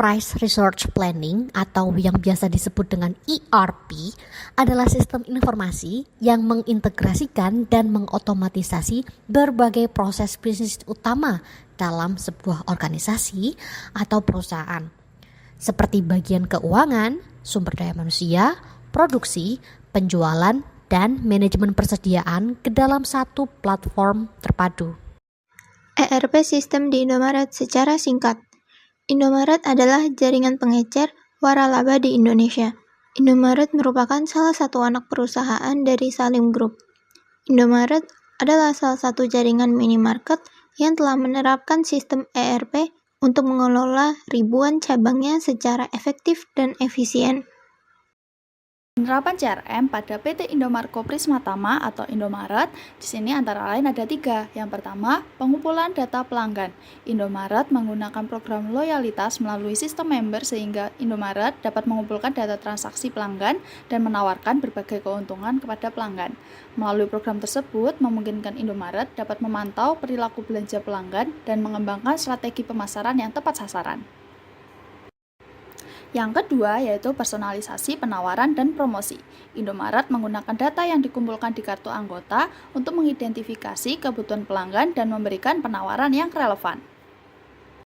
Enterprise Resource Planning atau yang biasa disebut dengan ERP adalah sistem informasi yang mengintegrasikan dan mengotomatisasi berbagai proses bisnis utama dalam sebuah organisasi atau perusahaan, seperti bagian keuangan, sumber daya manusia, produksi, penjualan, dan manajemen persediaan ke dalam satu platform terpadu. ERP sistem di Indomaret secara singkat. Indomaret adalah jaringan pengecer waralaba di Indonesia. Indomaret merupakan salah satu anak perusahaan dari Salim Group. Indomaret adalah salah satu jaringan minimarket yang telah menerapkan sistem ERP untuk mengelola ribuan cabangnya secara efektif dan efisien. Penerapan CRM pada PT Indomarko Prismatama atau Indomaret di sini antara lain ada 3. Yang pertama, pengumpulan data pelanggan. Indomaret menggunakan program loyalitas melalui sistem member sehingga Indomaret dapat mengumpulkan data transaksi pelanggan dan menawarkan berbagai keuntungan kepada pelanggan. Melalui program tersebut, memungkinkan Indomaret dapat memantau perilaku belanja pelanggan dan mengembangkan strategi pemasaran yang tepat sasaran. Yang kedua yaitu personalisasi penawaran dan promosi. Indomaret menggunakan data yang dikumpulkan di kartu anggota untuk mengidentifikasi kebutuhan pelanggan dan memberikan penawaran yang relevan.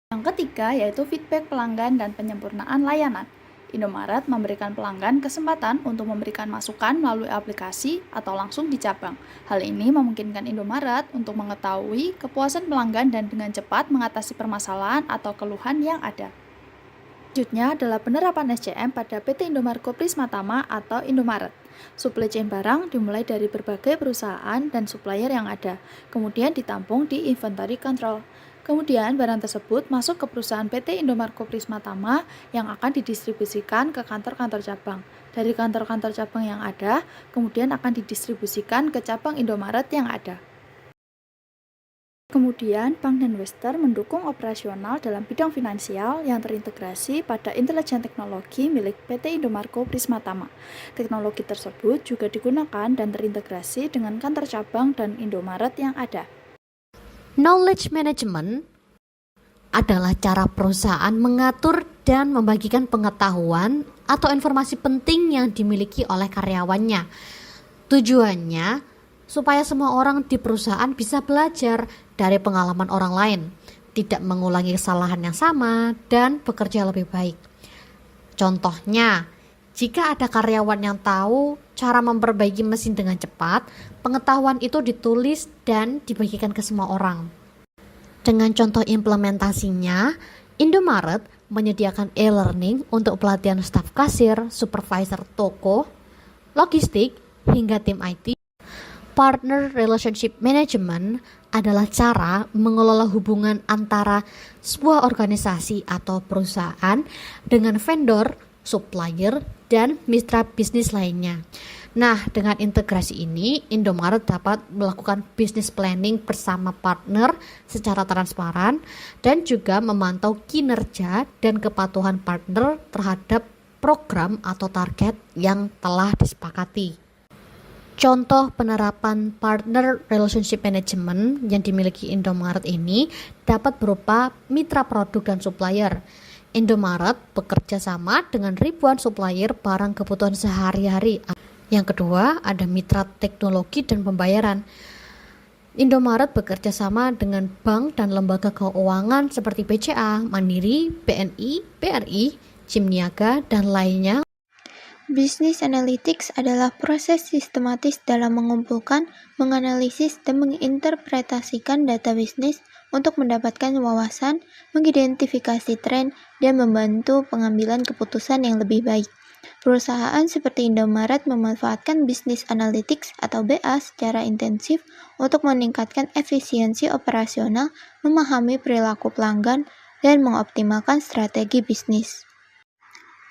Yang ketiga yaitu feedback pelanggan dan penyempurnaan layanan. Indomaret memberikan pelanggan kesempatan untuk memberikan masukan melalui aplikasi atau langsung di cabang. Hal ini memungkinkan Indomaret untuk mengetahui kepuasan pelanggan dan dengan cepat mengatasi permasalahan atau keluhan yang ada. Selanjutnya adalah penerapan SCM pada PT Indomarko Prismatama atau Indomaret. Supply chain barang dimulai dari berbagai perusahaan dan supplier yang ada, kemudian ditampung di inventory control. Kemudian barang tersebut masuk ke perusahaan PT Indomarko Prismatama yang akan didistribusikan ke kantor-kantor cabang. Dari kantor-kantor cabang yang ada, kemudian akan didistribusikan ke cabang Indomaret yang ada. Kemudian, Bank dan Western mendukung operasional dalam bidang finansial yang terintegrasi pada intelijen teknologi milik PT Indomarko Prismatama. Teknologi tersebut juga digunakan dan terintegrasi dengan kantor cabang dan Indomaret yang ada. Knowledge management adalah cara perusahaan mengatur dan membagikan pengetahuan atau informasi penting yang dimiliki oleh karyawannya. Tujuannya supaya semua orang di perusahaan bisa belajar dari pengalaman orang lain, tidak mengulangi kesalahan yang sama, dan bekerja lebih baik. Contohnya, jika ada karyawan yang tahu cara memperbaiki mesin dengan cepat, pengetahuan itu ditulis dan dibagikan ke semua orang. Dengan contoh implementasinya, Indomaret menyediakan e-learning untuk pelatihan staf kasir, supervisor toko, logistik, hingga tim IT. Partner Relationship Management adalah cara mengelola hubungan antara sebuah organisasi atau perusahaan dengan vendor, supplier, dan mitra bisnis lainnya. Nah, dengan integrasi ini, Indomaret dapat melakukan business planning bersama partner secara transparan dan juga memantau kinerja dan kepatuhan partner terhadap program atau target yang telah disepakati. Contoh penerapan Partner Relationship Management yang dimiliki Indomaret ini dapat berupa mitra produk dan supplier. Indomaret bekerja sama dengan ribuan supplier barang kebutuhan sehari-hari. Yang kedua, ada mitra teknologi dan pembayaran. Indomaret bekerja sama dengan bank dan lembaga keuangan seperti BCA, Mandiri, BNI, BRI, Jim Niaga, dan lainnya. Business Analytics adalah proses sistematis dalam mengumpulkan, menganalisis, dan menginterpretasikan data bisnis untuk mendapatkan wawasan, mengidentifikasi tren, dan membantu pengambilan keputusan yang lebih baik. Perusahaan seperti Indomaret memanfaatkan Business Analytics atau BA secara intensif untuk meningkatkan efisiensi operasional, memahami perilaku pelanggan, dan mengoptimalkan strategi bisnis.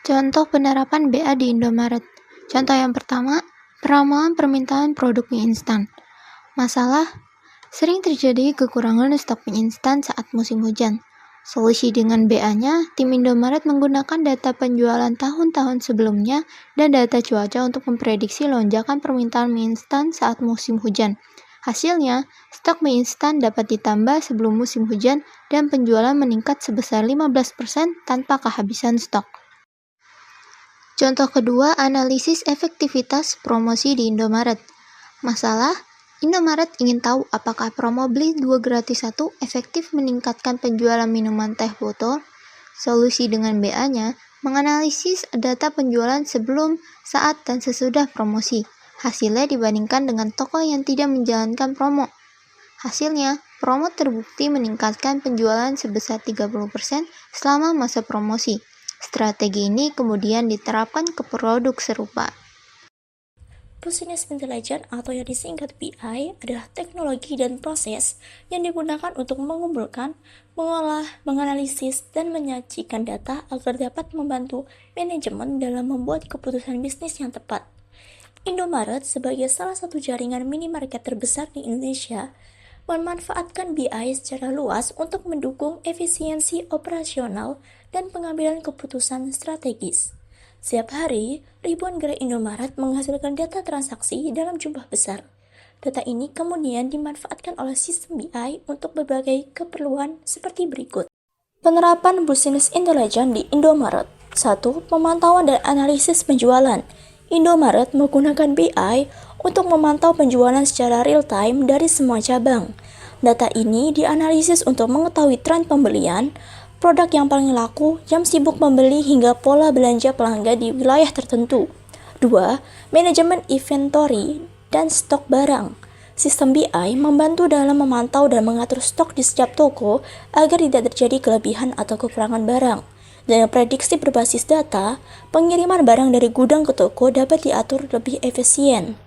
Contoh penerapan BA di Indomaret. Contoh yang pertama, peramalan permintaan produk mie instan. Masalah, sering terjadi kekurangan stok mie instan saat musim hujan. Solusi dengan BA-nya, tim Indomaret menggunakan data penjualan tahun-tahun sebelumnya dan data cuaca untuk memprediksi lonjakan permintaan mie instan saat musim hujan. Hasilnya, stok mie instan dapat ditambah sebelum musim hujan dan penjualan meningkat sebesar 15% tanpa kehabisan stok. Contoh kedua, analisis efektivitas promosi di Indomaret. Masalah, Indomaret ingin tahu apakah promo beli 2 gratis 1 efektif meningkatkan penjualan minuman teh botol. Solusi dengan BA-nya, menganalisis data penjualan sebelum, saat, dan sesudah promosi. Hasilnya dibandingkan dengan toko yang tidak menjalankan promo. Hasilnya, promo terbukti meningkatkan penjualan sebesar 30% selama masa promosi. Strategi ini kemudian diterapkan ke produk serupa. Business Intelligence atau yang disingkat BI adalah teknologi dan proses yang digunakan untuk mengumpulkan, mengolah, menganalisis, dan menyajikan data agar dapat membantu manajemen dalam membuat keputusan bisnis yang tepat. Indomaret sebagai salah satu jaringan minimarket terbesar di Indonesia memanfaatkan BI secara luas untuk mendukung efisiensi operasional dan pengambilan keputusan strategis. Setiap hari, ribuan gerai Indomaret menghasilkan data transaksi dalam jumlah besar. Data ini kemudian dimanfaatkan oleh sistem BI untuk berbagai keperluan seperti berikut. Penerapan Business Intelligence di Indomaret. 1. Pemantauan dan analisis penjualan. Indomaret menggunakan BI untuk memantau penjualan secara real-time dari semua cabang. Data ini dianalisis untuk mengetahui tren pembelian, produk yang paling laku, jam sibuk pembeli, hingga pola belanja pelanggan di wilayah tertentu. 2. Manajemen inventory dan stok barang. Sistem BI membantu dalam memantau dan mengatur stok di setiap toko agar tidak terjadi kelebihan atau kekurangan barang. Dengan prediksi berbasis data, pengiriman barang dari gudang ke toko dapat diatur lebih efisien.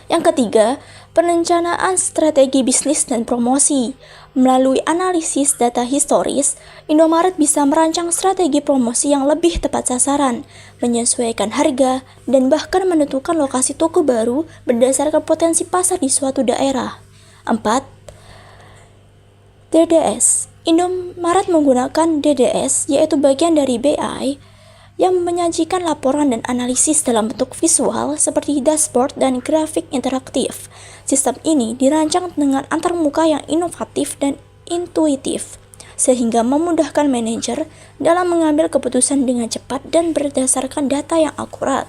Yang ketiga, perencanaan strategi bisnis dan promosi. Melalui analisis data historis, Indomaret bisa merancang strategi promosi yang lebih tepat sasaran, menyesuaikan harga, dan bahkan menentukan lokasi toko baru berdasarkan potensi pasar di suatu daerah. 4. DDS. Indomaret menggunakan DDS, yaitu bagian dari BI, yang menyajikan laporan dan analisis dalam bentuk visual seperti dashboard dan grafik interaktif. Sistem ini dirancang dengan antarmuka yang inovatif dan intuitif, sehingga memudahkan manajer dalam mengambil keputusan dengan cepat dan berdasarkan data yang akurat.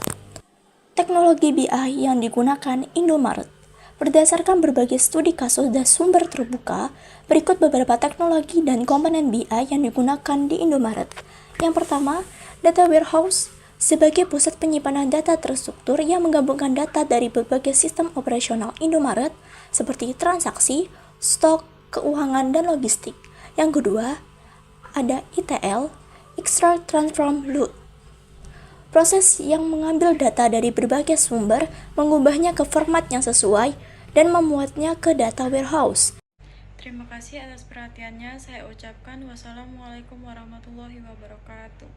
Teknologi BI yang digunakan Indomaret. Berdasarkan berbagai studi kasus dan sumber terbuka, berikut beberapa teknologi dan komponen BI yang digunakan di Indomaret. Yang pertama, data warehouse sebagai pusat penyimpanan data terstruktur yang menggabungkan data dari berbagai sistem operasional Indomaret seperti transaksi, stok, keuangan, dan logistik. Yang kedua, ada ETL, Extract Transform Load. Proses yang mengambil data dari berbagai sumber, mengubahnya ke format yang sesuai, dan memuatnya ke data warehouse. Terima kasih atas perhatiannya. Saya ucapkan wassalamualaikum warahmatullahi wabarakatuh.